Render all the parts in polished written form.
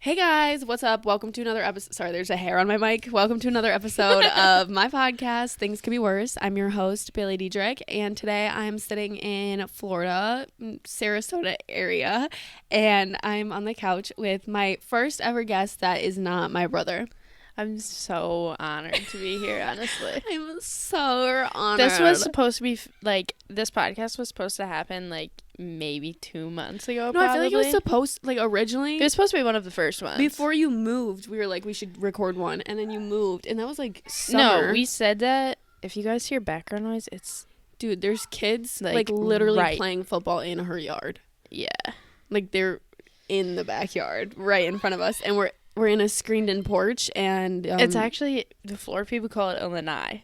Hey guys, what's up? Welcome to another episode. Sorry, there's a hair on my mic. Welcome to another episode of my podcast, Things Could Be Worse. I'm your host, Baileydedrick, and today I'm sitting in Florida, Sarasota area, and I'm on the couch with my first ever guest that is not my brother. I'm so honored to be here, honestly. I'm so honored. This was supposed to be, this podcast was supposed to happen, maybe 2 months ago, No, probably. I feel like it was supposed, originally. It was supposed to be one of the first ones. Before you moved, we were like, we should record one, and then you moved, and that was, summer. No, we said that. If you guys hear background noise, it's... Dude, there's kids, literally right. playing football in her yard. Yeah. They're in the backyard, right in front of us, and we're in a screened-in porch, and... it's actually... The Florida people call it a lanai.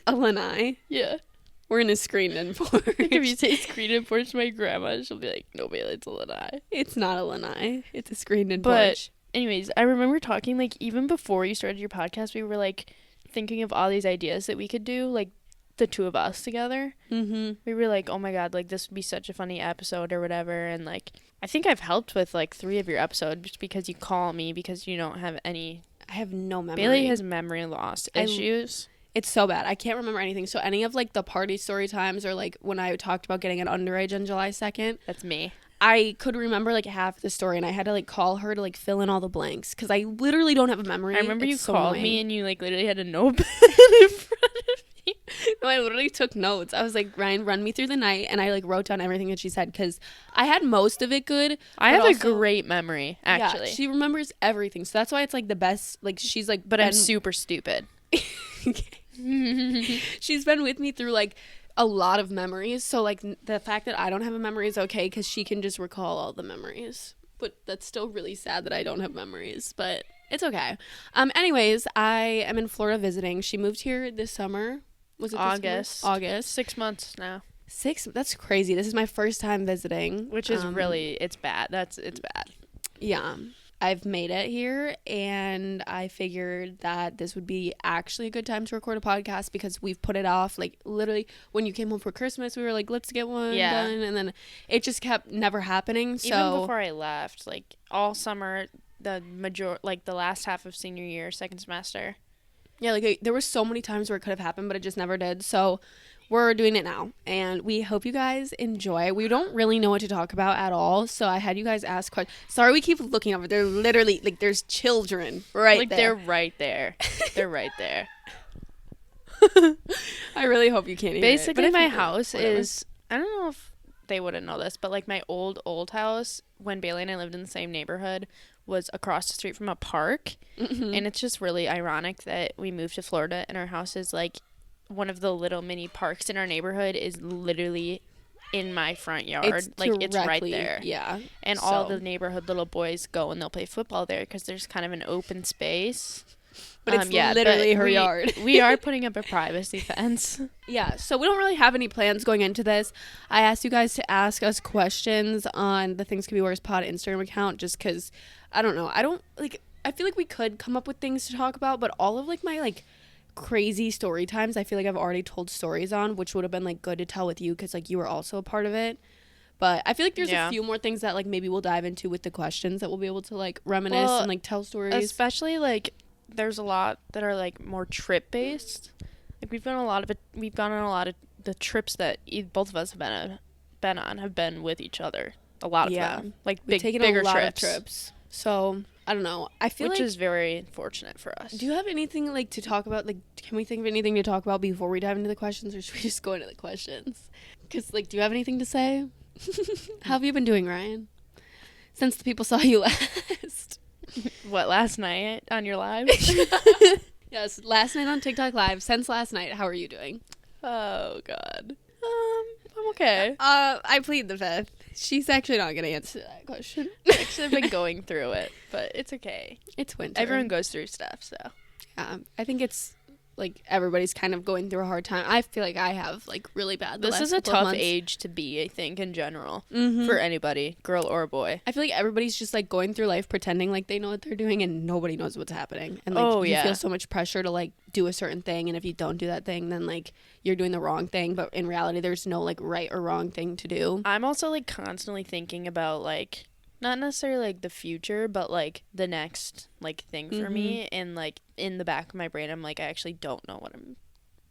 A lanai? Yeah. We're in a screened-in porch. If you say screened-in porch to my grandma, she'll be like, no, Bailey, it's a lanai. It's not a lanai. It's a screened-in But porch. anyways, I remember talking, even before you started your podcast, we were, thinking of all these ideas that we could do, the two of us together. Mm-hmm. We were like, oh my god, this would be such a funny episode or whatever. And I think I've helped with 3 of your episodes just because you call me because you don't have any. I have no memory. Bailey has memory loss issues. It's so bad. I can't remember anything. So any of the party story times or when I talked about getting an underage on July 2nd. That's me. I could remember half the story, and I had to call her to fill in all the blanks because I literally don't have a memory. I remember you so called annoying. me and you literally had a notepad in front of me. No, I literally took notes. I was like, Ryan, run me through the night, and I wrote down everything that she said because I had most of it good. I have a great memory, actually. Yeah, she remembers everything, so that's why it's the best. She's but I'm super stupid. She's been with me through a lot of memories, so the fact that I don't have a memory is okay because she can just recall all the memories. But that's still really sad that I don't have memories, but it's okay. Anyways, I am in Florida visiting. She moved here this summer. Was it August? August. 6 months now. 6? That's crazy. This is my first time visiting, Which is really, it's bad. It's bad. Yeah. I've made it here, and I figured that this would be actually a good time to record a podcast because we've put it off. Literally, when you came home for Christmas, we were like, let's get one done, and then it just kept never happening. So even before I left, all summer, the last half of senior year, second semester. Yeah, there were so many times where it could have happened, but it just never did. So we're doing it now, and we hope you guys enjoy. We don't really know what to talk about at all, so I had you guys ask questions. Sorry, we keep looking over. They're literally there's children right there. They're right there. They're right there. I really hope you can't hear Basically, it. my house is, I don't know if they wouldn't know this, but my old house, when Bailey and I lived in the same neighborhood, was across the street from a park. Mm-hmm. And it's just really ironic that we moved to Florida and our house is one of the little mini parks in our neighborhood is literally in my front yard. It's right there. Yeah. And all the neighborhood little boys go and they'll play football there because there's kind of an open space. But it's literally her yard. We are putting up a privacy fence. Yeah, so we don't really have any plans going into this. I asked you guys to ask us questions on the Things Could Be Worse pod Instagram account just because, I don't know. I feel like we could come up with things to talk about, but all of my crazy story times I feel like I've already told stories on, which would have been good to tell with you because you were also a part of it. But I feel like there's a few more things that maybe we'll dive into with the questions that we'll be able to reminisce and tell stories. Especially there's a lot that are more trip based. We've gone on a lot of the trips that both of us have been with each other. A lot of them. Bigger trips. So I don't know. I feel which is very fortunate for us. Do you have anything to talk about? Can we think of anything to talk about before we dive into the questions, or should we just go into the questions? Because do you have anything to say? How have you been doing, Ryan? Since the people saw you last. What, last night on your live? Yes, last night on TikTok Live. Since last night, how are you doing? Oh God. I'm okay. I plead the fifth. She's actually not gonna answer that question. Actually, I've been going through it, but it's okay. It's winter. Everyone goes through stuff, so. Yeah, I think it's everybody's kind of going through a hard time. I feel like I have really bad. This is a tough age to be, I think, in general, for anybody, girl or boy. I feel like everybody's just going through life pretending they know what they're doing, and nobody knows what's happening. And you feel so much pressure to do a certain thing, and if you don't do that thing, then you're doing the wrong thing. But in reality, there's no right or wrong thing to do. I'm also constantly thinking about not necessarily like the future, but like the next like thing for me. And like in the back of my brain, I'm like, I actually don't know what I'm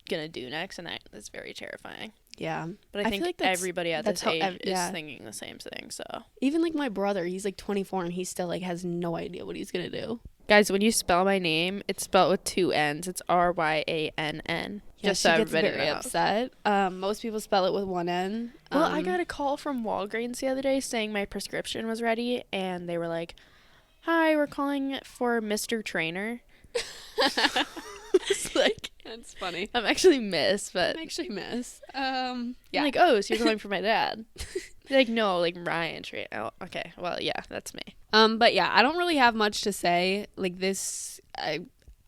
gonna do next, and that's very terrifying. Yeah. But I think feel like everybody at this age is thinking the same thing. So even like my brother, he's like 24 and he still like has no idea what he's gonna do. Guys, when you spell my name, it's spelled with 2 N's. It's Ryann. Yeah, Just she so gets everybody very knows. upset. Most people spell it with 1 N. Well, I got a call from Walgreens the other day saying my prescription was ready, and they were like, "Hi, we're calling for Mr. Trainer." It's like, that's funny. I'm actually Miss, but Yeah. I'm like, oh, so you're calling for my dad? They're like, no, like Ryan Trainer. Oh, okay. Well, yeah, that's me. But yeah, I don't really have much to say. Like this,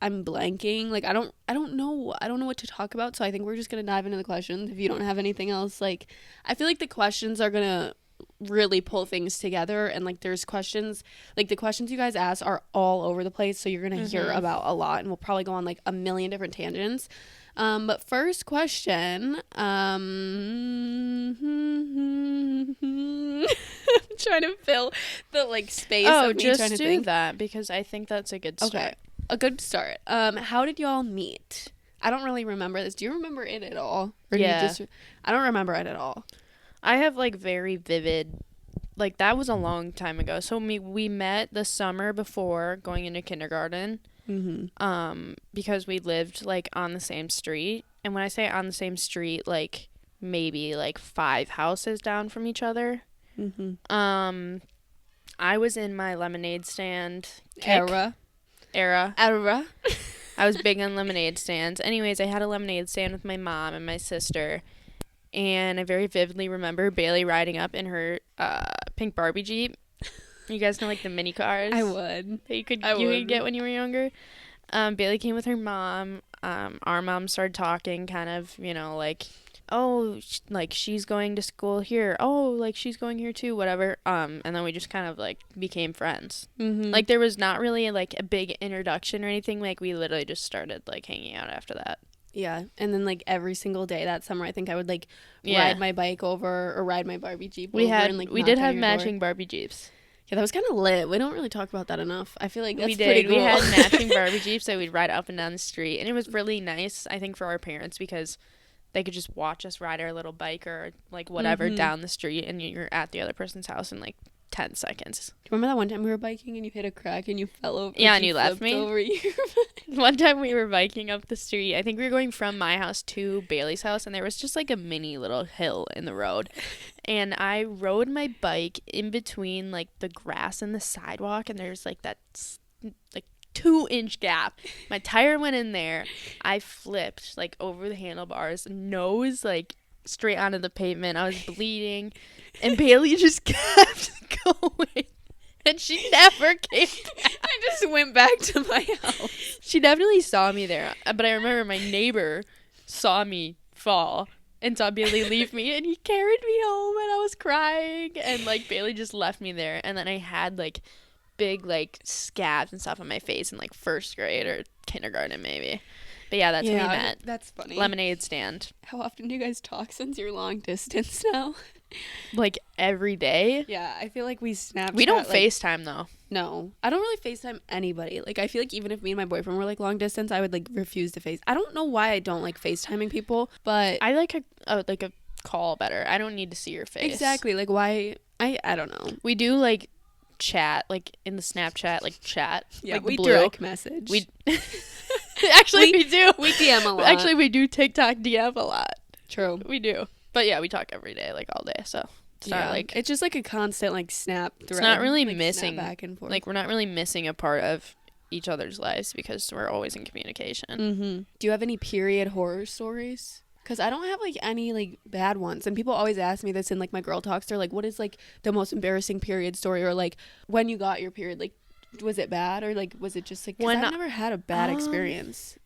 I'm blanking. Like I don't know what to talk about. So I think we're just gonna dive into the questions. If you don't have anything else, like I feel like the questions are gonna really pull things together, and like there's questions, like the questions you guys ask are all over the place, so you're gonna hear about a lot, and we'll probably go on like a million different tangents. But first question, trying to fill the like space of me just trying to do think. that because I think that's a good start. Okay, a good start. How did y'all meet? I don't really remember this. Do you remember it at all? Or Yeah. I don't remember it at all. I have like very vivid, like that was a long time ago. So we met the summer before going into kindergarten. Because we lived like on the same street, and when I say on the same street, like maybe like 5 houses down from each other. I was in my lemonade stand Era. I was big on lemonade stands. Anyways, I had a lemonade stand with my mom and my sister, and I very vividly remember Bailey riding up in her pink Barbie Jeep. You guys know like the mini cars? I would. That you could get when you were younger. Bailey came with her mom. Our mom started talking, kind of, you know, like, oh, like she's going to school here. Oh, like she's going here too, whatever. And then we just kind of like became friends. Like there was not really like a big introduction or anything. Like we literally just started like hanging out after that. Yeah, and then like every single day that summer, I think I would like ride my bike over or ride my Barbie Jeep. We did have door. matching Barbie Jeeps. Yeah, that was kind of lit. We don't really talk about that enough. I feel like that's we did. pretty cool. We had matching Barbie Jeeps that we'd ride up and down the street, and it was really nice, I think, for our parents because they could just watch us ride our little bike or like whatever down the street, and you're at the other person's house in like 10 seconds. Do you remember that one time we were biking and you hit a crack and you fell over? Yeah, and you left me. Over you. One time we were biking up the street. I think we were going from my house to Bailey's house, and there was just like a mini little hill in the road. And I rode my bike in between like the grass and the sidewalk, and there's like that like 2-inch gap. My tire went in there. I flipped like over the handlebars, nose like straight onto the pavement. I was bleeding, and Bailey just kept going, and she never came back. I just went back to my house. She definitely saw me there, but I remember my neighbor saw me fall and saw Bailey leave me, and he carried me home, and I was crying, and like Bailey just left me there, and then I had like big like scabs and stuff on my face in like 1st grade or kindergarten maybe. But yeah, that's when we met. That's funny. Lemonade stand. How often do you guys talk since you're long distance now? Like every day. Yeah, I feel like we Snapchat. We don't FaceTime though. No, I don't really FaceTime anybody. Like I feel like even if me and my boyfriend were like long distance, I would like refuse to I don't know why I don't like FaceTiming people, but I like a call better. I don't need to see your face. Exactly. Like why? I don't know. We do like chat, like in the Snapchat, like chat. Yeah, like we direct message. We actually we do. We DM a lot. Actually, we do TikTok DM a lot. True. We do. But yeah, we talk every day, like all day. So it's not like it's just like a constant like snap thread. It's not really like, missing back and forth. Like we're not really missing a part of each other's lives because we're always in communication. Do you have any period horror stories? Because I don't have like any like bad ones, and people always ask me this in like my girl talks. They're like, "What is like the most embarrassing period story?" Or like when you got your period, like was it bad or like was it just like? Because I've never had a bad experience.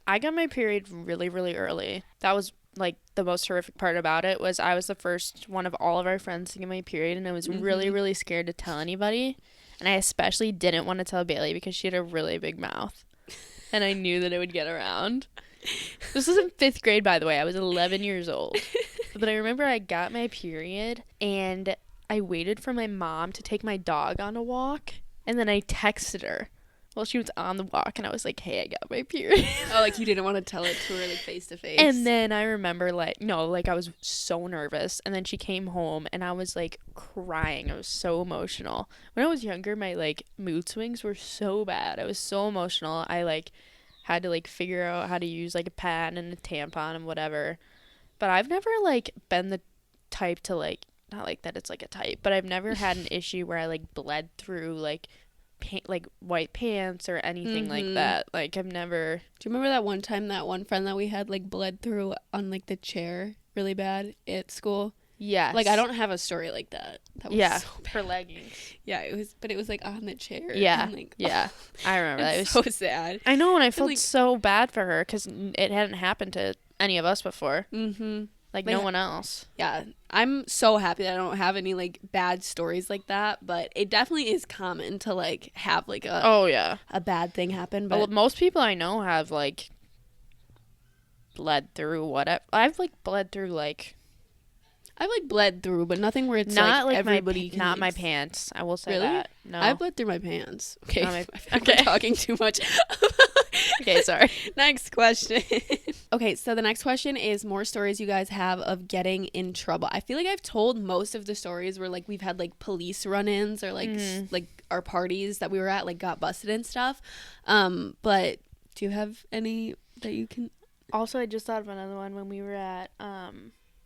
I got my period really, really early. That was like the most horrific part about it was I was the first one of all of our friends to get my period, and I was really, really scared to tell anybody. And I especially didn't want to tell Bailey because she had a really big mouth, and I knew that it would get around. This was in 5th grade, by the way. I was 11 years old. But I remember I got my period, and I waited for my mom to take my dog on a walk, and then I texted her while she was on the walk, and I was like, hey, I got my period. Oh, like you didn't want to tell it to her like face to face. And then I remember like, no, like I was so nervous, and then she came home and I was like crying. I was so emotional. When I was younger, my like mood swings were so bad. I was so emotional. I like had to like figure out how to use like a pad and a tampon and whatever. But I've never like been the type to like, not like that it's like a type, but I've never had an issue where I like bled through like like white pants or anything like that. Like I've never. Do you remember that one time that one friend that we had like bled through on like the chair really bad at school? Yes. Like I don't have a story like that. That was so bad. Her leggings. Yeah, it was like on the chair. Yeah. And, like, yeah. I remember that. It was so sad. I know, and I felt like, so bad for her because it hadn't happened to any of us before. Like no one else. Yeah, I'm so happy that I don't have any like bad stories like that, but it definitely is common to like have like a bad thing happen. But well, most people I know have like bled through whatever. I've like bled through like. I've like bled through, but nothing where it's not like everybody. Not my pants. I will say really? that. No, I bled through my pants. Okay, okay. We're talking too much. Okay, sorry. Next question. Okay, so the next question is more stories you guys have of getting in trouble. I feel like I've told most of the stories where like we've had like police run-ins or like like our parties that we were at like got busted and stuff. But do you have any that you can? Also, I just thought of another one when we were at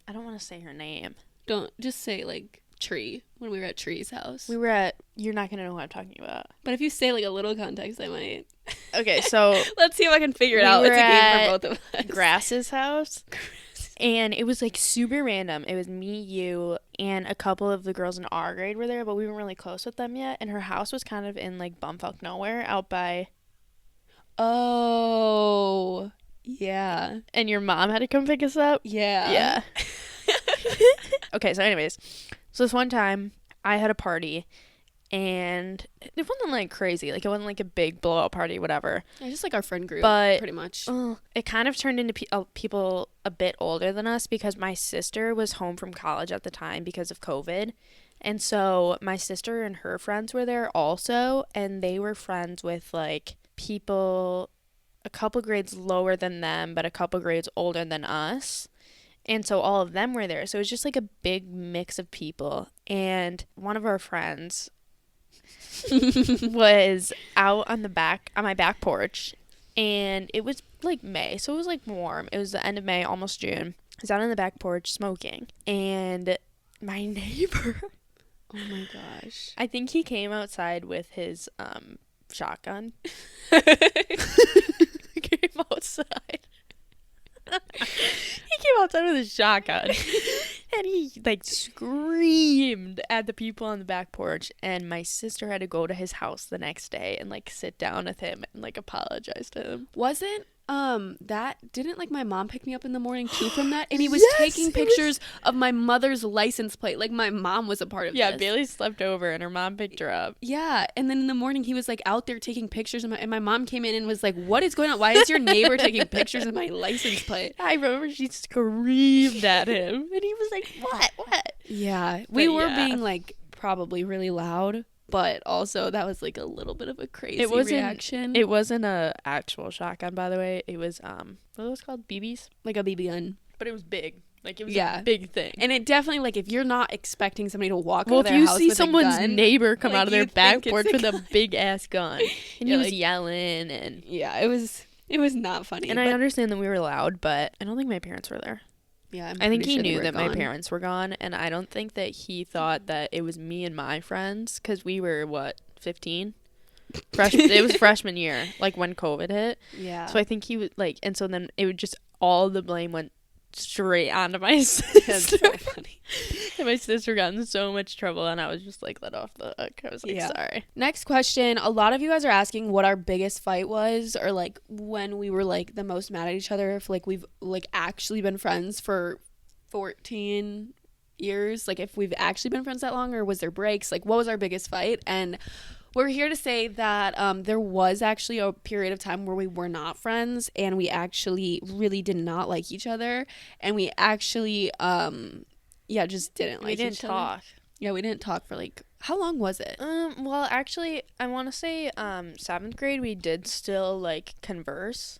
I don't want to say her name. Don't just say like Tree when we were at Tree's house. We were at. You're not gonna know who I'm talking about. But if you say like a little context, I might. Okay, so let's see if I can figure it out. It's a game for both of us. Grass's house, and it was like super random. It was me, you, and a couple of the girls in our grade were there, but we weren't really close with them yet. And her house was kind of in like bumfuck nowhere, out by. Oh, yeah. And your mom had to come pick us up. Yeah. Yeah. Okay, so anyways, so this one time I had a party. And it wasn't like crazy, like it wasn't like a big blowout party, whatever. Yeah, just like our friend group, but pretty much. It kind of turned into people a bit older than us because my sister was home from college at the time because of COVID, and so my sister and her friends were there also, and they were friends with like people a couple grades lower than them, but a couple grades older than us. And so all of them were there. So it was just like a big mix of people. And one of our friends was out on my back porch, and it was like May, so it was like warm. It was the end of May, almost June. I was out on the back porch smoking, and my neighbor, oh my gosh, I think he came outside with his shotgun. He came outside. He came outside with his shotgun, and he like screamed at the people on the back porch, and my sister had to go to his house the next day and like sit down with him and like apologize to him. Wasn't that didn't like my mom pick me up in the morning too from that, and he was Yes, taking pictures of my mother's license plate, like my mom was a part of Yeah, this. Bailey slept over and her mom picked her up. Yeah, and then in the morning he was like out there taking pictures of and my mom came in and was like, what is going on? Why is your neighbor taking pictures of my license plate? I remember she screamed at him, and he was like, what? Yeah, we were being like probably really loud, but also that was like a little bit of a crazy reaction. It wasn't a actual shotgun, by the way. It was what was it called? BBs? Like a BB gun. But it was big. Like it was a big thing. And it definitely, like, if you're not expecting somebody to walk out of their house with a gun. Well, if you see someone's neighbor come like, out of their back porch with gun. a big ass gun, and he was yelling, and yeah, it was not funny. And I understand that we were loud, but I don't think my parents were there. Yeah, I think he knew that my parents were gone, and I don't think that he thought that it was me and my friends, because we were, 15? It was freshman year, like when COVID hit. Yeah. So I think he was like, and so then it would just, all the blame went straight onto my sister. That's so funny. And my sister got in so much trouble, and I was just like let off the hook. I was like, sorry. Next question. A lot of you guys are asking what our biggest fight was, or like when we were like the most mad at each other, if like we've like actually been friends for 14 years, like if we've actually been friends that long, or was there breaks, like what was our biggest fight? And we're here to say that there was actually a period of time where we were not friends, and we actually really did not like each other, and we actually just didn't like each other. We didn't talk. Yeah, we didn't talk for like, how long was it? Well, actually, I want to say 7th grade we did still like converse.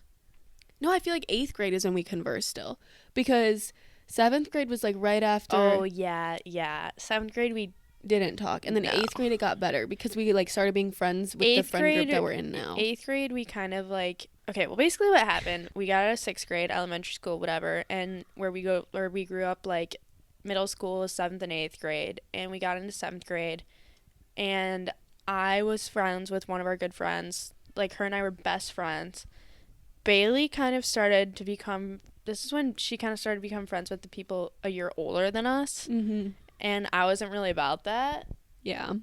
No, I feel like 8th grade is when we conversed still, because 7th grade was like right after. Oh yeah, yeah. 7th grade we didn't talk, and then No. 8th grade it got better because we like started being friends with the friend group that we're in now. 8th grade we kind of like, okay, well basically what happened, we got out of 6th grade, elementary school, whatever, and where we grew up, like middle school was 7th and 8th grade, and we got into 7th grade, and I was friends with one of our good friends, like her and I were best friends. Bailey kind of started to become, this is when she kind of started to become friends with the people a year older than us. Mm-hmm. And I wasn't really about that. Yeah.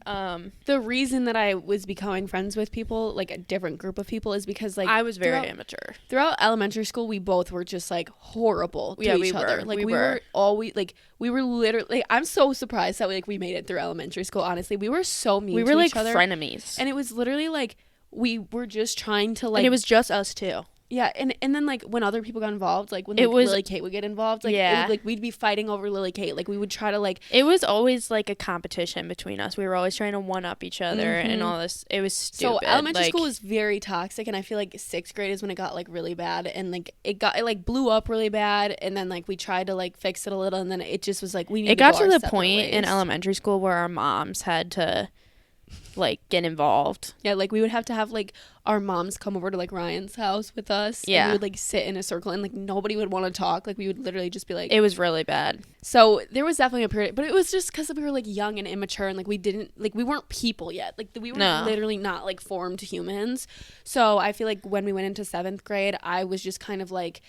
The reason that I was becoming friends with people, like a different group of people, is because like I was very immature. Throughout elementary school, we both were just like horrible to each other. Like we were always like, we were literally, like, I'm so surprised that we made it through elementary school. Honestly, we were so mean. We were to like each other. frenemies, and it was literally like we were just trying to like. And it was just us two. Yeah, and then like when other people got involved, like when Lily Kate would get involved, like it would, like we'd be fighting over Lily Kate. Like we would try to like. It was always like a competition between us. We were always trying to one up each other and all this. It was stupid. So elementary school was very toxic, and I feel like 6th grade is when it got like really bad, and like it like blew up really bad, and then like we tried to like fix it a little, and then it just was like we. It got to the point in elementary school where our moms had to like get involved. Yeah, like we would have to have like our moms come over to like Ryan's house with us. Yeah, and we would like sit in a circle, and like nobody would want to talk. Like we would literally just be like, it was really bad. So there was definitely a period, but it was just because we were like young and immature, and like we weren't people yet. Like we were literally not like formed humans. So I feel like when we went into 7th grade, I was just kind of like,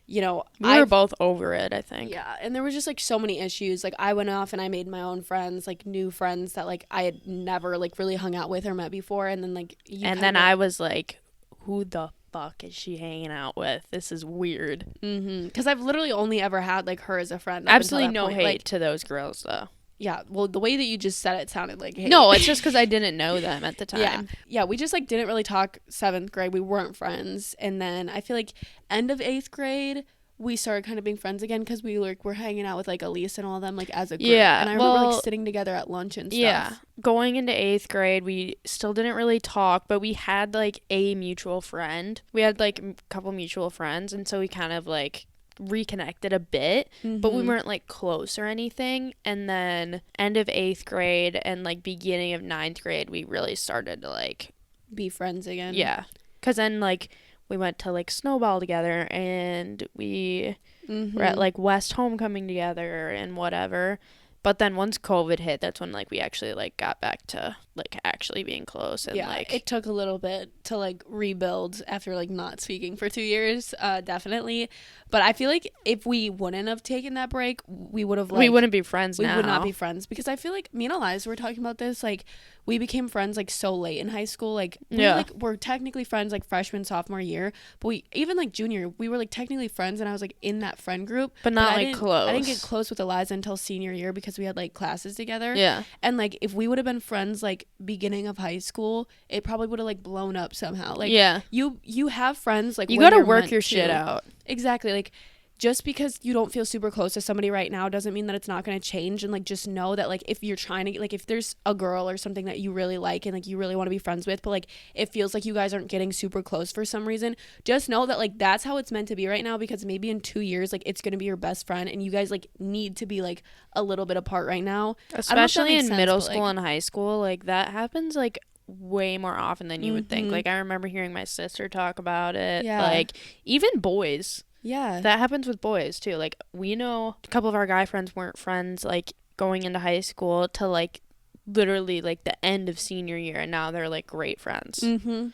you know, we were both over it, I think. Yeah, and there was just like so many issues. Like I went off and I made my own friends, like new friends that like I had never like really hung out with or met before, and then like I was like, who the fuck is she hanging out with? This is weird. Because I've literally only ever had like her as a friend. Absolutely no hate to those girls though. Yeah, well, the way that you just said it sounded like hate. No, it's just because I didn't know them at the time. Yeah, we just like didn't really talk 7th grade. We weren't friends, and then I feel like end of 8th grade we started kind of being friends again because we like were hanging out with like Elise and all of them like as a group. Yeah, and I remember like sitting together at lunch and stuff. Yeah, going into 8th grade we still didn't really talk, but we had like a mutual friend. We had like a couple mutual friends, and so we kind of like reconnected a bit, but we weren't like close or anything. And then end of 8th grade and like beginning of 9th grade we really started to like be friends again. Yeah, because then like we went to like snowball together, and we were at like West Homecoming together and whatever. But then once COVID hit, that's when like we actually like got back to like actually being close. And like it took a little bit to like rebuild after like not speaking for 2 years, definitely. But I feel like if we wouldn't have taken that break, we would have like, we wouldn't be friends now. We would not be friends, because I feel like me and Eliza were talking about this, like we became friends like so late in high school. Like we're technically friends like freshman, sophomore year, but we even like junior, we were like technically friends, and I was like in that friend group, but not like close. I didn't get close with Eliza until senior year because we had like classes together. Yeah. And like if we would have been friends like beginning of high school, it probably would have like blown up somehow. Like you have friends like you gotta work your shit out. Exactly. Like just because you don't feel super close to somebody right now doesn't mean that it's not going to change. And like just know that like if you're trying to like if there's a girl or something that you really like and like you really want to be friends with, but like it feels like you guys aren't getting super close for some reason, just know that like that's how it's meant to be right now, because maybe in 2 years like it's going to be your best friend, and you guys like need to be like a little bit apart right now, especially in middle school and high school. Like that happens like way more often than you would think. Like I remember hearing my sister talk about it. Like even boys. Yeah. That happens with boys too. Like we know a couple of our guy friends weren't friends like going into high school to like literally like the end of senior year, and now they're like great friends.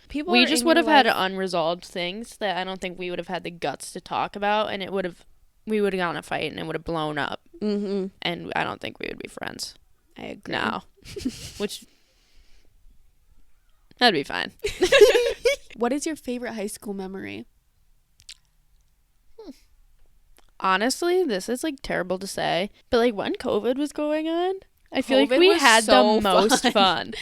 People we just would have had unresolved things that I don't think we would have had the guts to talk about, and we would have gotten a fight and it would have blown up. And I don't think we would be friends. I agree. Now. Which that'd be fine. What is your favorite high school memory? Honestly, this is like terrible to say, but like when COVID was going on, I feel like we had so the most fun.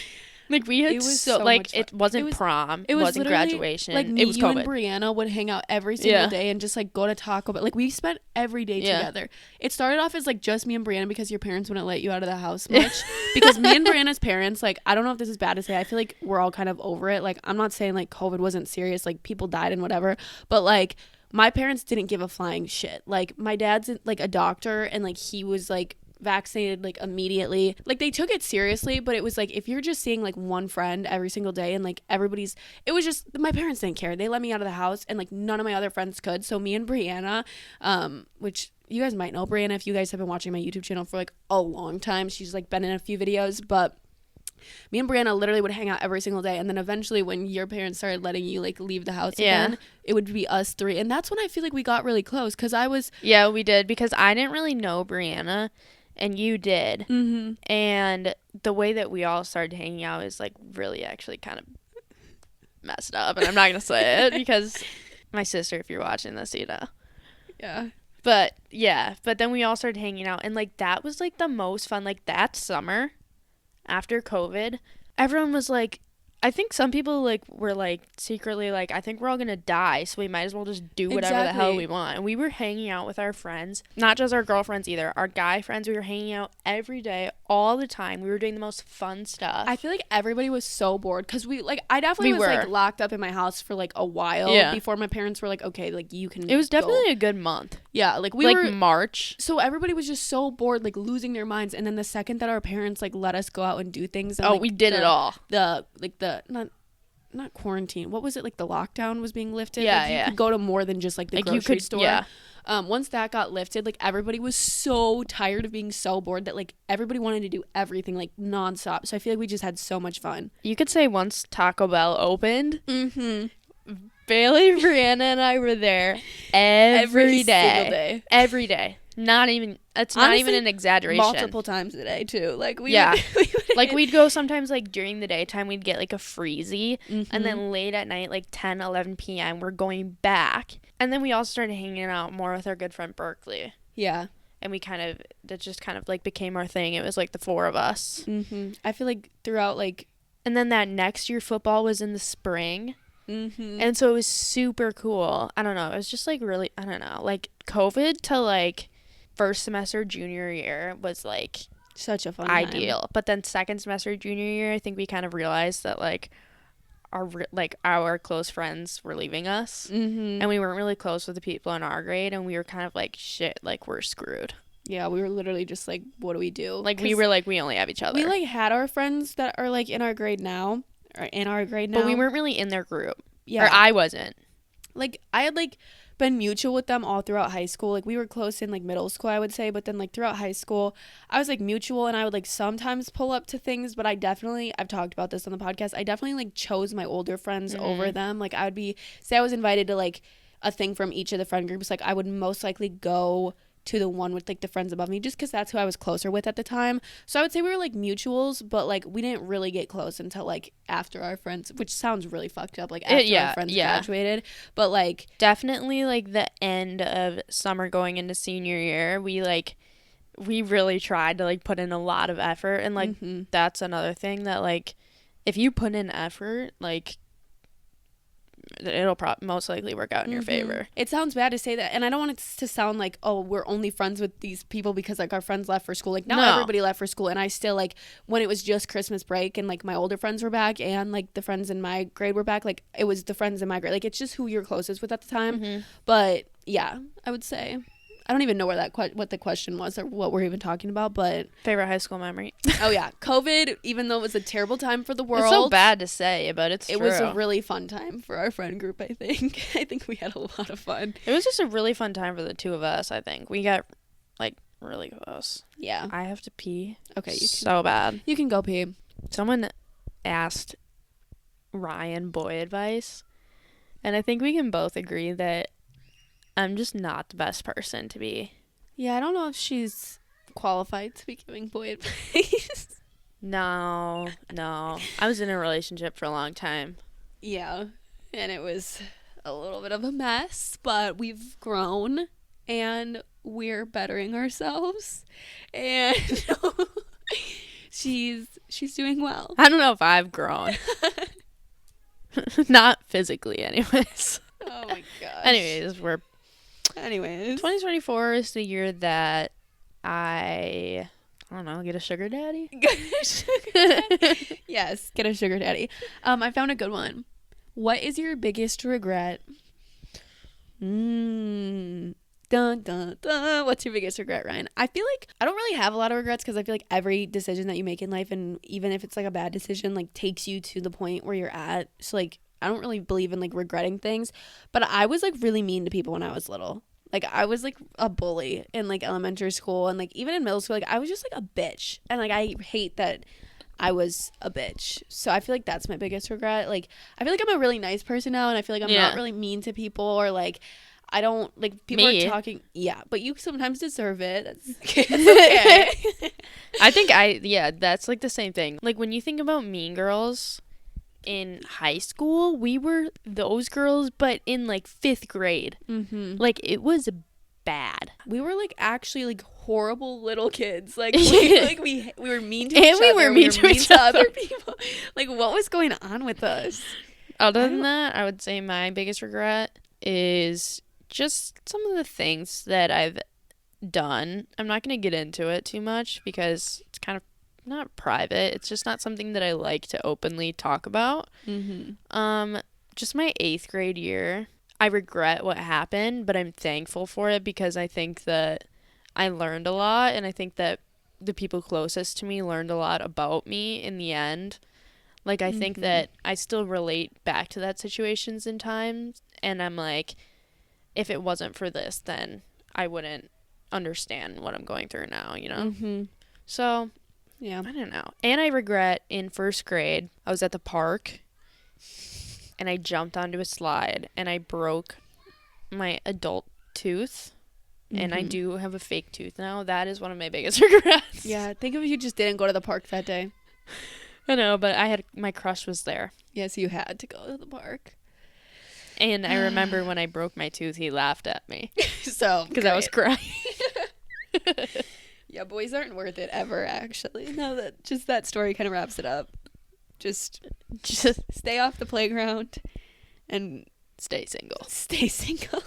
Like we had It was so so like much fun. it wasn't It was- prom, It it was wasn't literally, graduation. like me, It was you, and COVID. Brianna would hang out every single Yeah. day and just like go to Taco Bell. Like we spent every day Yeah. together. It started off as like just me and Brianna because your parents wouldn't let you out of the house much. Because me and Brianna's parents, like, I don't know if this is bad to say, I feel like we're all kind of over it. Like, I'm not saying like COVID wasn't serious, like people died and whatever, but like my parents didn't give a flying shit. Like my dad's like a doctor and like he was like vaccinated like immediately. Like they took it seriously, but it was like if you're just seeing like one friend every single day and like everybody's, it was just, my parents didn't care. They let me out of the house and like none of my other friends could. So me and Brianna, which you guys might know Brianna if you guys have been watching my YouTube channel for like a long time. She's like been in a few videos, but me and Brianna literally would hang out every single day. And then eventually when your parents started letting you like leave the house again, it would be us three. And that's when I feel like we got really close because I was, Yeah, we did, because I didn't really know Brianna and you did. And the way that we all started hanging out is like really actually kind of messed up, and I'm not gonna say it because my sister, if you're watching this, you know. yeah. But yeah, but then we all started hanging out, and like that was like the most fun. Like that summer after COVID, everyone was like, I think some people like were like secretly like, I think we're all gonna die, so we might as well just do whatever the hell we want. And we were hanging out with our friends, not just our girlfriends either, our guy friends. We were hanging out every day, all the time. We were doing the most fun stuff. I feel like everybody was so bored because we like, I definitely was like locked up in my house for like a while before my parents were like, okay, like you can. It was definitely a good month. Yeah, like we like were March. So everybody was just so bored, like losing their minds. And then the second that our parents like let us go out and do things, and, oh, like, we did it all. Not quarantine. What was it, like the lockdown was being lifted? Yeah, like, you could go to more than just like the grocery store. Yeah. Once that got lifted, like everybody was so tired of being so bored that like everybody wanted to do everything like nonstop. So I feel like we just had so much fun. You could say once Taco Bell opened, Bailey, Brianna, and I were there every single day. Every day. Not even, it's Honestly, not even an exaggeration. Multiple times a day too. Like we like we'd go sometimes like during the daytime, we'd get like a freezy, and then late at night, like 10, 11 p.m., we're going back. And then we all started hanging out more with our good friend Berkeley. Yeah. And we kind of, that just kind of like became our thing. It was like the four of us. I feel like throughout like. And then that next year football was in the spring. And so it was super cool. I don't know. It was just like really, I don't know, like COVID to like first semester junior year was like such a fun ideal time. But then second semester junior year, I think we kind of realized that like our close friends were leaving us, and we weren't really close with the people in our grade, and we were kind of like, shit, like we're screwed. Yeah, we were literally just like, what do we do? Like we were like, we only have each other. We like had our friends that are like in our grade now, but we weren't really in their group. Yeah, or I wasn't. Like I had like been mutual with them all throughout high school. Like we were close in like middle school, I would say, but then like throughout high school I was like mutual, and I would like sometimes pull up to things, but I've talked about this on the podcast, I definitely like chose my older friends over them. Like I would say I was invited to like a thing from each of the friend groups, like I would most likely go to the one with like the friends above me just because that's who I was closer with at the time. So I would say we were like mutuals, but like we didn't really get close until like after our friends, which sounds really fucked up, like after our friends graduated. But like definitely like the end of summer going into senior year, we really tried to like put in a lot of effort, and like that's another thing that like if you put in effort, like it'll most likely work out in your favor. It sounds bad to say that, and I don't want it to sound like, oh, we're only friends with these people because like our friends left for school. Like now everybody left for school, and I still like when it was just Christmas break and like my older friends were back and like the friends in my grade were back, like it was the friends in my grade, like it's just who you're closest with at the time. But yeah, I would say I don't even know where what the question was or what we're even talking about, but favorite high school memory. Oh yeah, COVID, even though it was a terrible time for the world. It's so bad to say, but it was a really fun time for our friend group, I think. I think we had a lot of fun. It was just a really fun time for the two of us, I think. We got like really close. Yeah. I have to pee. Okay, so bad. You can go pee. Someone asked Ryann boy advice, and I think we can both agree that I'm just not the best person to be. Yeah, I don't know if she's qualified to be giving boy advice. No. I was in a relationship for a long time. Yeah, and it was a little bit of a mess, but we've grown and we're bettering ourselves. And She's doing well. I don't know if I've grown. Not physically, anyways. Oh my gosh. Anyways, 2024 is the year that I don't know, get a sugar daddy. Yes, get a sugar daddy. I found a good one. What is your biggest regret? Dun, dun, dun. What's your biggest regret, Ryan? I feel like I don't really have a lot of regrets because I feel like every decision that you make in life, and even if it's like a bad decision, like takes you to the point where you're at. So like I don't really believe in like regretting things, but I was like really mean to people when I was little. Like I was like a bully in like elementary school, and like even in middle school, like I was just like a bitch, and like I hate that I was a bitch. So I feel like that's my biggest regret. Like I feel like I'm a really nice person now, and I feel like I'm not really mean to people, or like I don't like people are talking. Yeah, but you sometimes deserve it. That's okay. I think that's like the same thing. Like when you think about Mean Girls in high school, we were those girls, but in like 5th grade. Mm-hmm. Like it was bad. We were like actually like horrible little kids. Like we were mean to each other. We were mean to each other. Other people. Like what was going on with us? Other than that, I would say my biggest regret is just some of the things that I've done. I'm not going to get into it too much because it's kind of not private. It's just not something that I like to openly talk about. Mm-hmm. Just my 8th grade year. I regret what happened, but I'm thankful for it because I think that I learned a lot, and I think that the people closest to me learned a lot about me in the end. Like, I think that I still relate back to that situations in times, and I'm like, if it wasn't for this, then I wouldn't understand what I'm going through now, you know? Mm-hmm. So, yeah, I don't know. And I regret in 1st grade, I was at the park, and I jumped onto a slide, and I broke my adult tooth, and I do have a fake tooth now. That is one of my biggest regrets. Yeah, think of if you just didn't go to the park that day. I know, but my crush was there. Yes, you had to go to the park. And I remember when I broke my tooth, he laughed at me. So, because I was crying. Yeah, boys aren't worth it ever, actually. No, that story kind of wraps it up. Just stay off the playground and stay single. Stay single.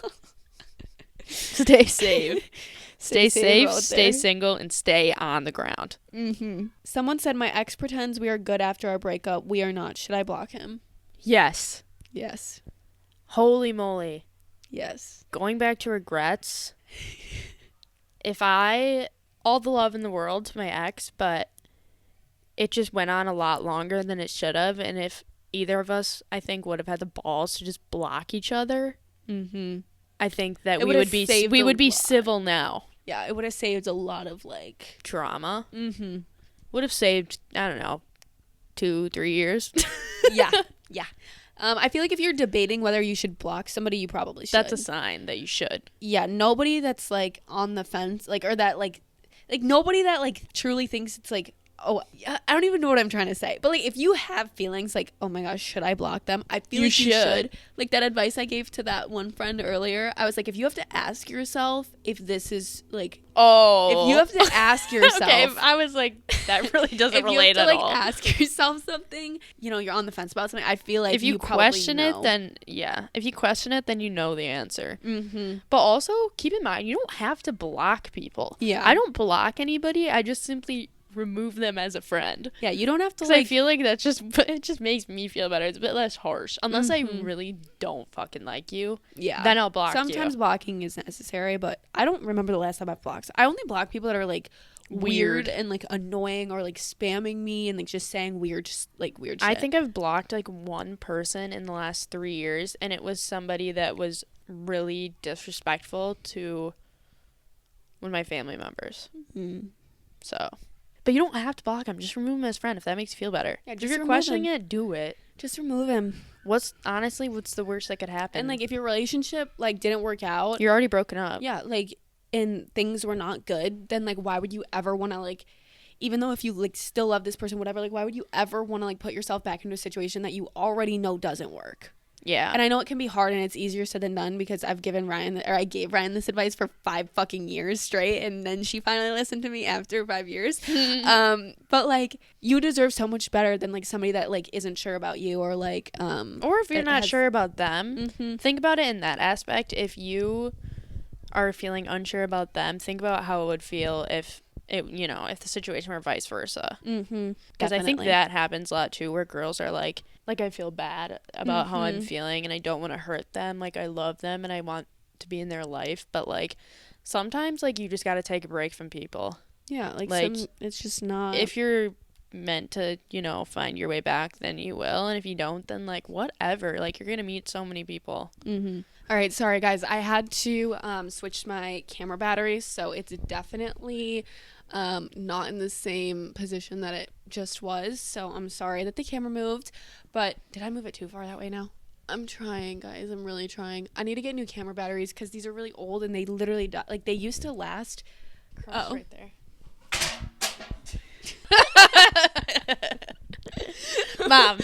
Stay safe. Stay safe, stay single, and stay on the ground. Mm-hmm. Someone said, my ex pretends we are good after our breakup. We are not. Should I block him? Yes. Yes. Holy moly. Yes. Going back to regrets, all the love in the world to my ex, but it just went on a lot longer than it should have, and if either of us, I think, would have had the balls to just block each other, I think that we would be civil now. Yeah, it would have saved a lot of, like, drama. Mm-hmm. Would have saved, I don't know, 2-3 years. Yeah. I feel like if you're debating whether you should block somebody, you probably should. That's a sign that you should. Yeah, nobody that's, like, on the fence, like, or that, like nobody that, like, truly thinks it's, like, oh, I don't even know what I'm trying to say. But, like, if you have feelings like, oh, my gosh, should I block them? I feel like you should. Like, that advice I gave to that one friend earlier, I was like, if you have to ask yourself if this is, like, if you have to ask yourself. Okay, I was like, that really doesn't relate at all. If you have to, like, ask yourself something, you know, you're on the fence about something, I feel like if you question it, then, yeah. If you question it, then you know the answer. Mm-hmm. But also, keep in mind, you don't have to block people. Yeah. I don't block anybody. I just simply remove them as a friend. Yeah, you don't have to, like, I feel like it just makes me feel better. It's a bit less harsh. Unless I really don't fucking like you. Yeah. Then I'll block you. Sometimes blocking is necessary, but I don't remember the last time I've blocked. I only block people that are, like, weird and, like, annoying, or, like, spamming me and, like, just saying weird shit. I think I've blocked, like, one person in the last 3 years, and it was somebody that was really disrespectful to one of my family members. Mm-hmm. So... But you don't have to block him. Just remove him as friend if that makes you feel better. Yeah, if you're questioning it, do it. Just remove him. What's the worst that could happen? And, like, if your relationship, like, didn't work out. You're already broken up. Yeah, like, and things were not good, then, like, why would you ever want to, like, even though if you, like, still love this person, whatever, like, why would you ever want to, like, put yourself back into a situation that you already know doesn't work? Yeah. And I know it can be hard and it's easier said than done because I gave Ryann this advice for 5 fucking years straight, and then she finally listened to me after 5 years. But like, you deserve so much better than like somebody that like isn't sure about you, or like or if you're not sure about them, think about it in that aspect. If you are feeling unsure about them, think about how it would feel if it, you know, if the situation were vice versa. Because I think that happens a lot too, where girls are like I feel bad about how I'm feeling and I don't want to hurt them. Like, I love them and I want to be in their life, but like sometimes like you just got to take a break from people. Yeah, like it's just not. If you're meant to, you know, find your way back, then you will, and if you don't, then like whatever. Like, you're gonna meet so many people. All right, sorry guys, I had to switch my camera batteries, so it's definitely not in the same position that it just was, so I'm sorry that the camera moved. But did I move it too far that way now? I'm trying, guys. I'm really trying. I need to get new camera batteries because these are really old and they literally like they used to last. Oh, right there. Mom,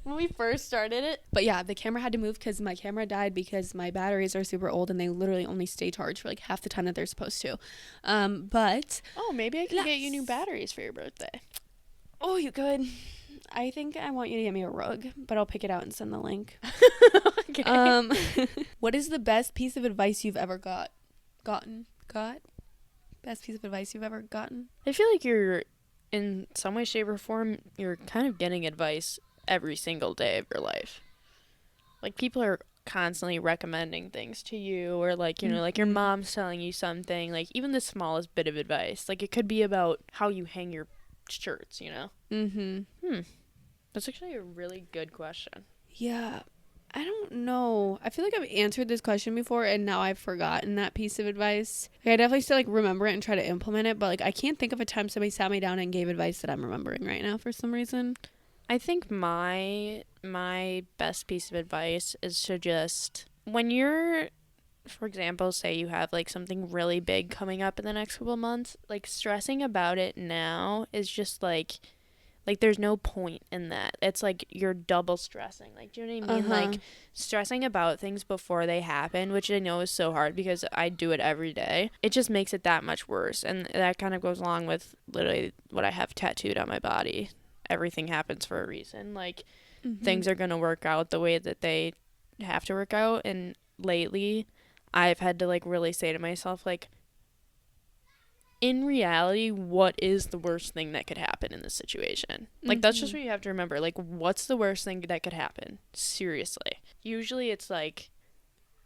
when we first started it. But yeah, the camera had to move because my camera died because my batteries are super old and they literally only stay charged for like half the time that they're supposed to. But maybe I can get you new batteries for your birthday. Oh, you could. I think I want you to get me a rug, but I'll pick it out and send the link. Okay. What is the best piece of advice you've ever gotten? Best piece of advice you've ever gotten? I feel like you're, in some way, shape, or form, you're kind of getting advice every single day of your life. Like, people are constantly recommending things to you, or like, you know, like your mom's telling you something, like even the smallest bit of advice. Like, it could be about how you hang your shirts, you know? That's actually a really good question. Yeah. I don't know. I feel like I've answered this question before and now I've forgotten that piece of advice. Like, I definitely still like remember it and try to implement it, but like I can't think of a time somebody sat me down and gave advice that I'm remembering right now for some reason. I think my best piece of advice is to just, when you're, for example, say you have like something really big coming up in the next couple of months, like stressing about it now is just like there's no point in that. It's like you're double stressing. Like, do you know what I mean? Like, stressing about things before they happen, which I know is so hard because I do it every day. It just makes it that much worse. And that kind of goes along with literally what I have tattooed on my body. Everything happens for a reason. Like, things are going to work out the way that they have to work out. And lately, I've had to like really say to myself, like, in reality, what is the worst thing that could happen in this situation? Like, that's just what you have to remember. Like, what's the worst thing that could happen? Seriously. Usually it's like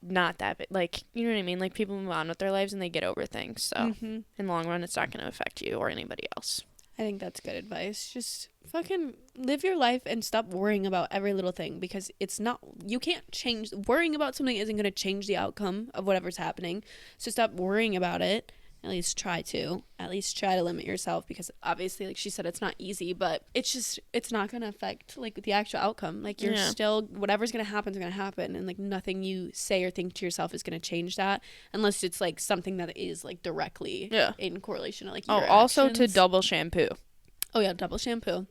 not that big. Like, you know what I mean? Like, people move on with their lives and they get over things. So in the long run, it's not going to affect you or anybody else. I think that's good advice. Just fucking live your life and stop worrying about every little thing, because it's not, you can't change, worrying about something isn't going to change the outcome of whatever's happening. So stop worrying about it. At least try to limit yourself, because obviously, like she said, it's not easy, but it's not going to affect like the actual outcome. Like, you're still, whatever's going to happen is going to happen, and like nothing you say or think to yourself is going to change that, unless it's like something that is like directly in correlation to like your also actions. to double shampoo. Oh yeah, double shampoo.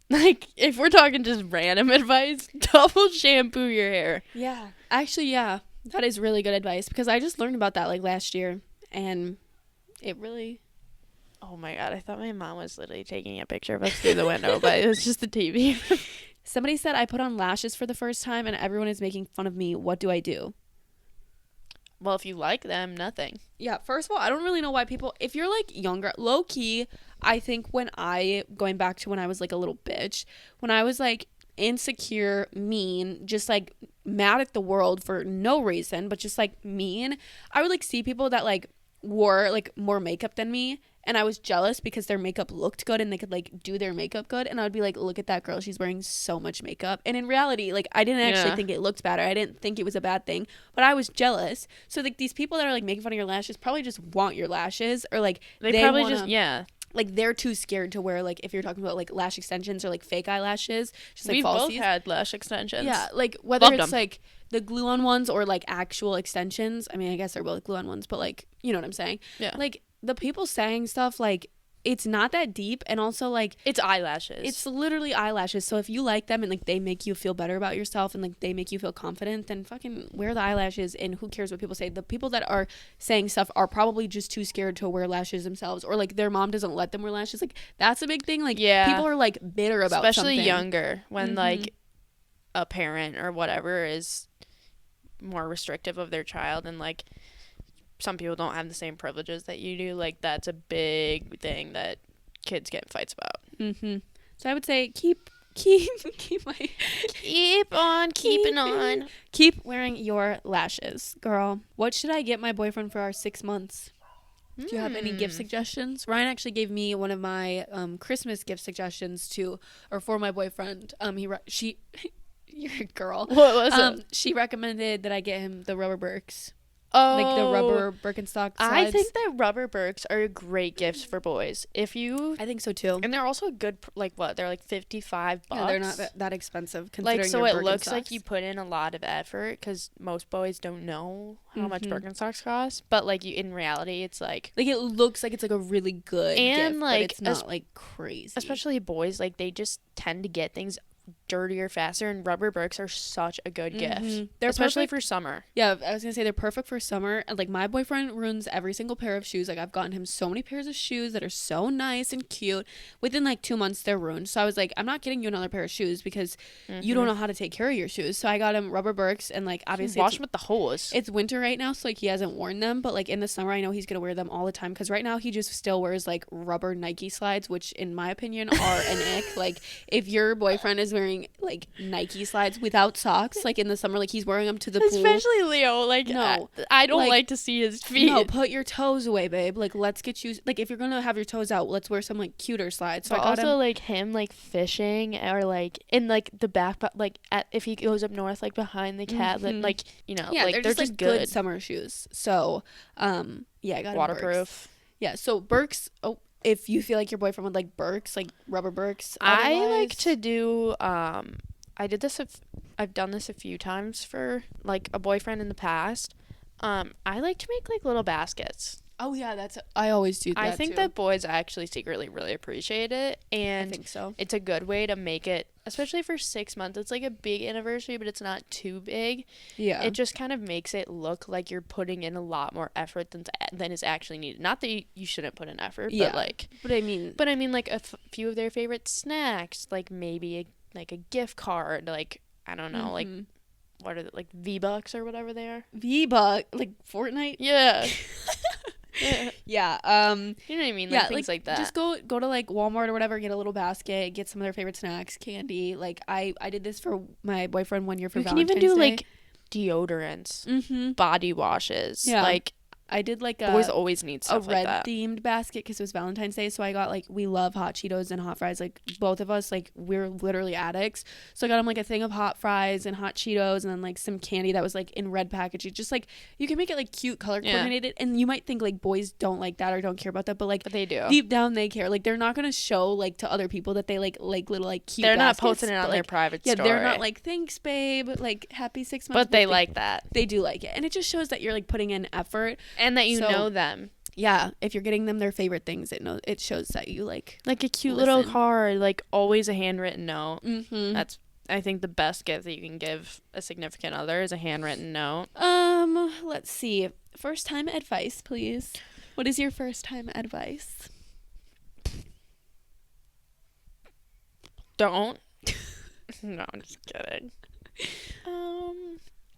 Like, if we're talking just random advice, double shampoo your hair. Yeah, actually, yeah, that is really good advice, because I just learned about that like last year, and it really... Oh my god, I thought my mom was literally taking a picture of us through the window, but it was just the TV. Somebody said, I put on lashes for the first time and everyone is making fun of me. What do I do? Well, if you like them, nothing. Yeah, first of all, I don't really know why people... If you're like younger, low key, I think going back to when I was like a little bitch, when I was like insecure, mean, just like mad at the world for no reason, but just like mean, I would like see people that like wore like more makeup than me, and I was jealous because their makeup looked good and they could like do their makeup good, and I would be like, look at that girl, she's wearing so much makeup. And in reality, like, I didn't actually think it looked better, I didn't think it was a bad thing, but I was jealous. So like these people that are like making fun of your lashes probably just want your lashes, or like they probably wanna, just like they're too scared to wear, like, if you're talking about like lash extensions or like fake eyelashes, just like we've falsies. both had lash extensions. Yeah, like whether it's like the glue-on ones or like actual extensions. I mean, I guess they're both glue-on ones, but like, you know what I'm saying? Yeah. Like, the people saying stuff like, it's not that deep, and also like it's eyelashes. It's literally eyelashes. So if you like them and like they make you feel better about yourself and like they make you feel confident, then fucking wear the eyelashes, and who cares what people say. The people that are saying stuff are probably just too scared to wear lashes themselves, or like their mom doesn't let them wear lashes. Like that's a big thing. Like people are like bitter about especially something. younger, when like a parent or whatever is more restrictive of their child, and like some people don't have the same privileges that you do. Like that's a big thing that kids get in fights about. So I would say keep on keeping on. Keep wearing your lashes, girl. What should I get my boyfriend for our 6 months? Do you have any gift suggestions? Ryan actually gave me one of my Christmas gift suggestions for my boyfriend. You're a girl. What was it? She recommended that I get him the rubber Birks. Oh, Like the rubber Birkenstock slides. I think that rubber Birks are a great gifts for boys. I think so too. And they're also good, like what? They're like $55. Yeah, they're not that expensive. Considering Like, so they're it looks like Birkenstocks. you put in a lot of effort, because most boys don't know how much Birkenstocks cost. But like in reality, it's like it looks like it's like a really good and gift, like but it's not like crazy. Especially boys, like they just tend to get things dirtier faster, and rubber Birks are such a good gift. They're especially perfect for summer. Yeah, I was gonna say they're perfect for summer. And like my boyfriend ruins every single pair of shoes. Like I've gotten him so many pairs of shoes that are so nice and cute. Within like 2 months, they're ruined. So I was like, I'm not getting you another pair of shoes because you don't know how to take care of your shoes. So I got him rubber Birks, and like obviously Wash them with the hose. It's winter right now, so like he hasn't worn them. But like in the summer, I know he's gonna wear them all the time, because right now he just still wears like rubber Nike slides, which in my opinion are an ick. Like if your boyfriend is wearing like Nike slides without socks, like in the summer, like he's wearing them to the pool. Especially Leo, like no, I don't like to see his feet. No, put your toes away, babe. Like let's get you, like if you're gonna have your toes out, let's wear some like cuter slides. So but I got also him, like him like fishing, or like in like the back, like if he goes up north, like behind the cabin, like yeah, like they're just just like good summer shoes. So yeah, I got him waterproof. Birks. Yeah, so Birks. Oh, if you feel like your boyfriend would like Birks, like rubber Birks. I like to do I've done this a few times for like a boyfriend in the past. I like to make like little baskets. Oh yeah, I always do that. I think too. that boys actually secretly really appreciate it, and I think so. It's a good way to make it, especially for 6 months. It's like a big anniversary, but it's not too big. Yeah, it just kind of makes it look like you're putting in a lot more effort than is actually needed. Not that you shouldn't put in effort, yeah. but I mean like a few of their favorite snacks, like maybe a gift card, like I don't know, like what are they, like V-Bucks or whatever they are. V-Buck, like Fortnite. Yeah. Yeah. You know what I mean? Like, yeah, things like that. Just go to like Walmart or whatever, get a little basket, get some of their favorite snacks, candy. Like I did this for my boyfriend one year for Valentine's Day. You can even do like deodorants, body washes. Yeah. Like I did like boys always need stuff a like that. red themed basket because it was Valentine's Day. So I got like, we love hot Cheetos and hot fries. Like both of us, like we're literally addicts. So I got him like a thing of hot fries and hot Cheetos, and then like some candy that was like in red packaging. Just like you can make it like cute, color coordinated. And you might think like boys don't like that or don't care about that, but they do. Deep down they care. Like they're not gonna show like to other people that they like little like cute. They're baskets, not posting it on their private story. Yeah, they're not like, thanks babe, like happy 6 months. But they like that. They do like it, and it just shows that you're like putting in effort and that you know them. Yeah, if you're getting them their favorite things, it shows that you like a cute little card, like always a handwritten note. That's, I think, the best gift that you can give a significant other is a handwritten note. Let's see. First time advice, please. What is your first time advice? Don't. No, I'm just kidding.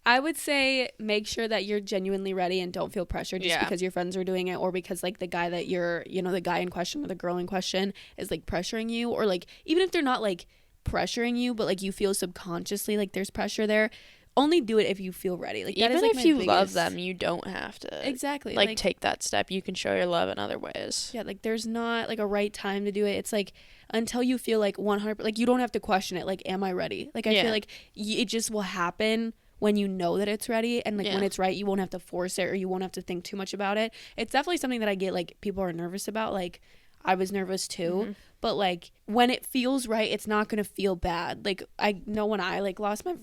I would say make sure that you're genuinely ready and don't feel pressured just because your friends are doing it, or because like the guy that you're, the guy in question or the girl in question is like pressuring you, or like even if they're not like pressuring you, but like you feel subconsciously like there's pressure there. Only do it if you feel ready. Like that even is, like, if you love them, you don't have to exactly like take that step. You can show your love in other ways. Yeah, like there's not like a right time to do it. It's like until you feel like 100%, like you don't have to question it. Like, am I ready? Like I feel like it just will happen when you know that it's ready, and like when it's right, you won't have to force it, or you won't have to think too much about it. It's definitely something that I get like people are nervous about. Like I was nervous too, but like when it feels right, it's not gonna feel bad. Like I know when I like lost my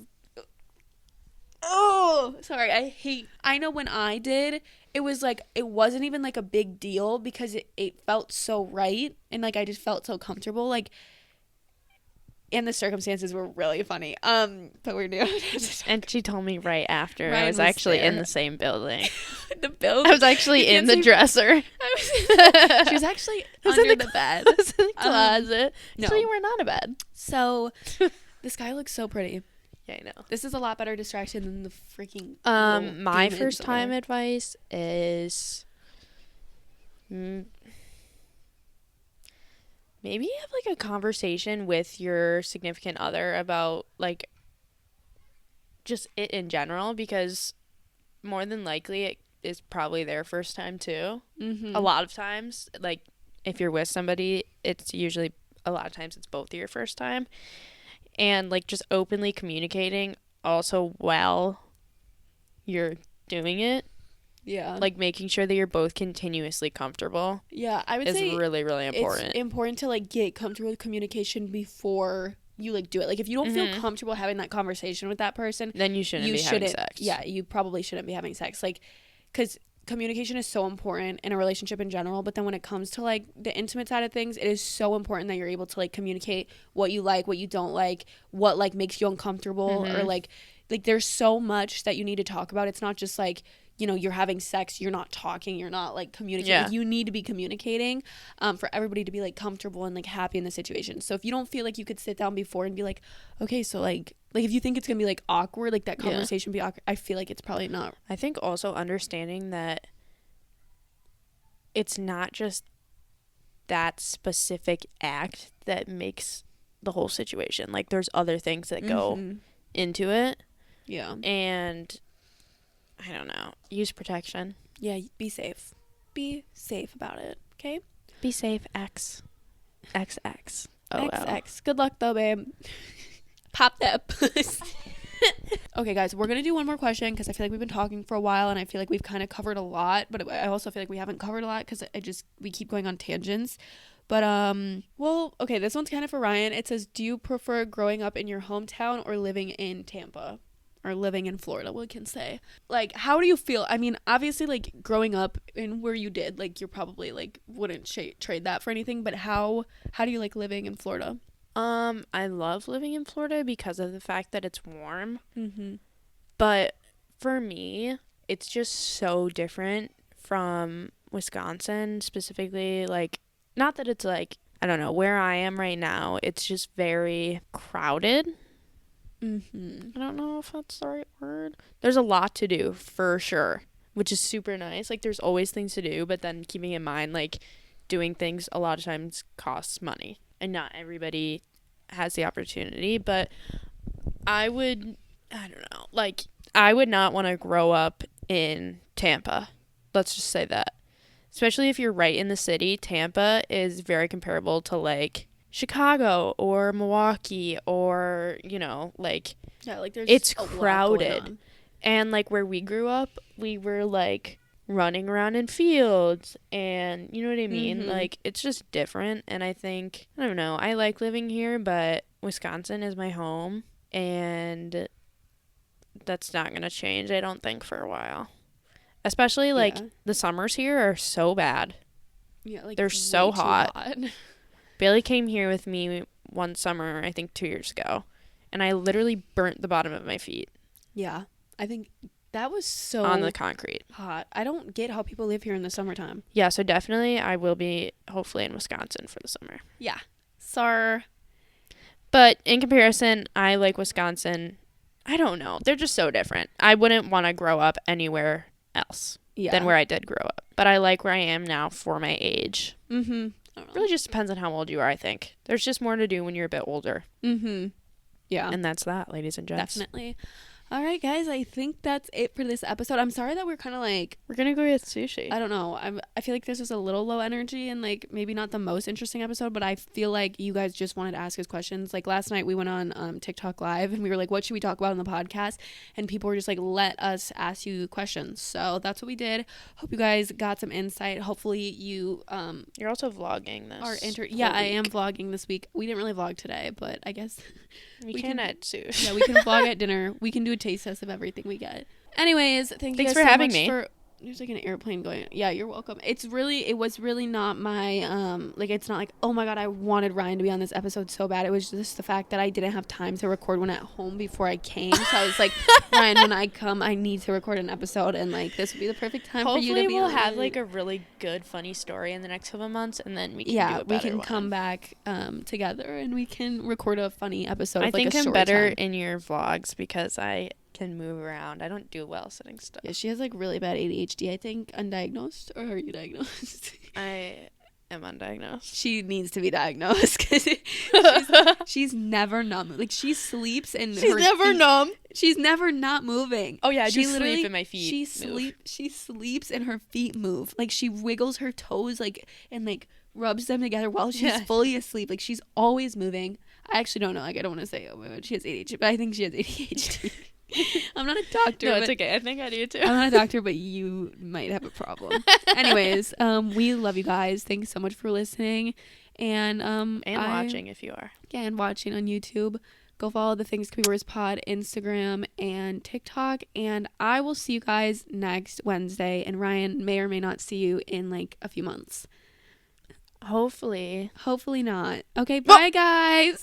Oh, sorry. I know when I did, it was like, it wasn't even like a big deal because it felt so right. And like, I just felt so comfortable. Like, and the circumstances were really funny. But we're new. And she told me right after Ryan I was was actually there. in the same building. The building. I was actually in the dresser. She was actually I was under in the bed. I was in the closet. No. So you were not in bed. So this guy looks so pretty. Yeah, I know. This is a lot better distraction than the freaking. My first time advice is maybe have like a conversation with your significant other about like just it in general, because more than likely it is probably their first time too. Mm-hmm. A lot of times, like if you're with somebody, it's usually a lot of times it's both your first time. And like just openly communicating also while you're doing it, Yeah. like making sure that you're both continuously comfortable Yeah, I would is say really, really important. it's important to like get comfortable with communication before you like do it. Like if you don't feel comfortable having that conversation with that person, then you shouldn't be having sex. Yeah, you probably shouldn't be having sex. Like, because communication is so important in a relationship in general, but then when it comes to like the intimate side of things, it is so important that you're able to like communicate what you like, what you don't like, what like makes you uncomfortable, or like there's so much that you need to talk about. It's not just like, you know, you're having sex, you're not talking, you're not like communicating. Yeah. Like, you need to be communicating for everybody to be like comfortable and like happy in the situation. So if you don't feel like you could sit down before and be like, okay, so like if you think it's gonna be like awkward, like that conversation be awkward, I feel like it's probably not. I think also understanding that it's not just that specific act that makes the whole situation. Like there's other things that go into it. Yeah. And I don't know. Use protection. Yeah, be safe. Be safe about it, okay? Be safe, X. XX. Oh, XX. Good luck, though, babe. Pop that puss. Okay, guys, we're going to do one more question because I feel like we've been talking for a while and I feel like we've kind of covered a lot, but I also feel like we haven't covered a lot because we keep going on tangents. But, well, okay, this one's kind of for Ryan. It says, do you prefer growing up in your hometown or living in Tampa? Or living in Florida, we can say. Like, how do you feel? I mean, obviously, like, growing up in where you did, like, you're probably, like, wouldn't trade that for anything, but how do you like living in Florida? I love living in Florida because of the fact that it's warm. Mm-hmm. But for me, it's just so different from Wisconsin, specifically, like, not that it's, like, I don't know, where I am right now, it's just very crowded. I don't know if that's the right word. There's a lot to do for sure, which is super nice. Like there's always things to do, but then keeping in mind like doing things a lot of times costs money and not everybody has the opportunity. But I don't know, like I would not want to grow up in Tampa. Let's just say that. Especially if you're right in the city, Tampa is very comparable to like Chicago or Milwaukee or, you know, like, yeah, like there's it's a lot crowded. going on. And like where we grew up, we were like running around in fields and you know what I mean? Like it's just different. And I think, I don't know, I like living here, but Wisconsin is my home and that's not going to change, I don't think, for a while. Especially like the summers here are so bad. Yeah, like they're so hot. Bailey came here with me one summer, I think 2 years ago, and I literally burnt the bottom of my feet. Yeah, I think that was so on the concrete. Hot. I don't get how people live here in the summertime. Yeah, so definitely I will be hopefully in Wisconsin for the summer. Yeah. Sir. But in comparison, I like Wisconsin. I don't know. They're just so different. I wouldn't want to grow up anywhere else than where I did grow up. But I like where I am now for my age. Really just depends on how old you are, I think. There's just more to do when you're a bit older. Yeah. And that's that, ladies and gents. Definitely. All right, guys, I think that's it for this episode. I'm sorry that we're kind of like... We're going to go get sushi. I don't know. I feel like this was a little low energy and like maybe not the most interesting episode, but I feel like you guys just wanted to ask us questions. Like last night we went on TikTok Live and we were like, what should we talk about in the podcast? And people were just like, let us ask you questions. So that's what we did. Hope you guys got some insight. Hopefully you... You're also vlogging this. Yeah, I am vlogging this week. We didn't really vlog today, but I guess... We can at sushi. Yeah, we can vlog at dinner. We can do would taste test of everything we get. Anyways, thanks for so having much me. There's like an airplane going. Yeah, you're welcome. It was really not my, like, it's not like, oh my God, I wanted Ryan to be on this episode so bad. It was just the fact that I didn't have time to record one at home before I came. So I was like, Ryan, when I come, I need to record an episode, and like, this would be the perfect time for you to be Hopefully we'll on have it. like a really good, funny story in the next couple of months, and then we can do a better we can one. come back together, and we can record a funny episode. I of, like, think a I'm short better time. in your vlogs because I can move around. I don't do well sitting still. Yeah, she has like really bad ADHD, I think. Undiagnosed, or are you diagnosed? I am undiagnosed. She needs to be diagnosed because she's never not like she sleeps and She's never numb. She's never not moving. Oh yeah, I she just literally sleep and my feet She sleeps and her feet move. Like she wiggles her toes like and like rubs them together while she's fully asleep. Like she's always moving. I actually don't know. Like I don't want to say, oh my God, she has ADHD, but I think she has ADHD. I'm not a doctor. No, it's okay. I think I do too. I'm not a doctor, but you might have a problem. Anyways, we love you guys. Thanks so much for listening, and watching if you are. Yeah, and watching on YouTube. Go follow the Things Could Be Worse Pod Instagram and TikTok, and I will see you guys next Wednesday. And Ryan may or may not see you in like a few months. Hopefully not. Okay, bye guys.